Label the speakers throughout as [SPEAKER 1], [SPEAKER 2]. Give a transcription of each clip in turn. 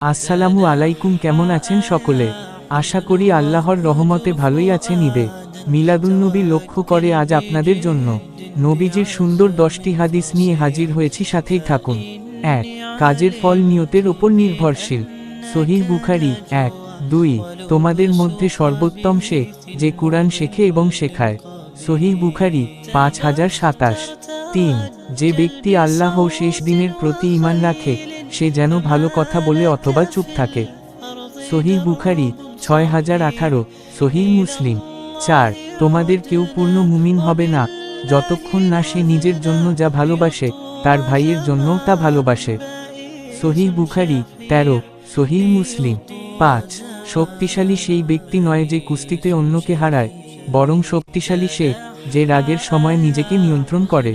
[SPEAKER 1] আসসালামু আলাইকুম, কেমন আছেন সকলে? আশা করি আল্লাহর রহমতে ভালোই আছেন। ঈদে মিলাদুন্নবী লক্ষ্য করে আজ আপনাদের জন্য নবীজির সুন্দর 10টি হাদিস নিয়ে হাজির হয়েছি, সাথেই থাকুন। 1. কাজের ফল নিয়তের ওপর নির্ভরশীল। সহিহ বুখারী 1, 2। তোমাদের মধ্যে সর্বোত্তম সে, যে কুরআন শেখে এবং শেখায়। সহিহ বুখারী 5027। 3. যে ব্যক্তি আল্লাহ ও শেষ দিনের প্রতি ঈমান রাখে, সে যেন ভালো কথা বলে অথবা চুপ থাকে। সহিহ বুখারী 6018। সহিহ মুসলিম 4। তোমাদের কেউ পূর্ণ মুমিন হবে না যতক্ষণ না সে নিজের জন্য যা ভালোবাসে তার ভাইয়ের জন্যও তা ভালোবাসে। সহিহ বুখারী 13। সহিহ মুসলিম 5। শক্তিশালী সেই ব্যক্তি নয় যে কুস্তিতে অন্যকে হারায়, বরং শক্তিশালী সে, যে রাগের সময় নিজেকে নিয়ন্ত্রণ করে।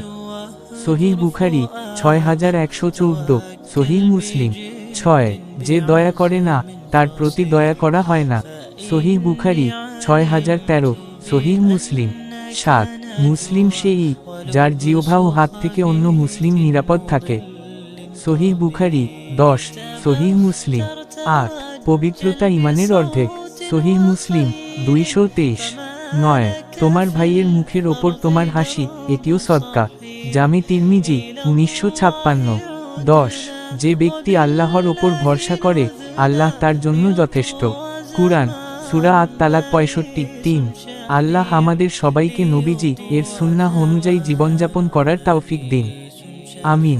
[SPEAKER 1] সহিহ বুখারী 6114। সহিহ মুসলিম 6। যে দয়া করে না, তার প্রতি দয়া করা হয় না। সহিহ বুখারী 6013। সহিহ মুসলিম 7। মুসলিম সেই, যার জিহ্বা ও হাত থেকে অন্য মুসলিম নিরাপদ থাকে। সহিহ বুখারী 10। সহিহ মুসলিম 8। পবিত্রতা ঈমানের অর্ধেক। সহিহ মুসলিম 223। 9। তোমার ভাইয়ের মুখের ওপর তোমার হাসি, এটিও সদকা। জামে তিরমিজি 1956। 10। যে ব্যক্তি আল্লাহর ওপর ভরসা করে, আল্লাহ তার জন্য যথেষ্ট। কুরআন সূরা আত-তালাক 65:3। আল্লাহ আমাদের সবাইকে নবীজি এর সুন্নাহ অনুযায়ী জীবনযাপন করার তৌফিক দিন। আমিন।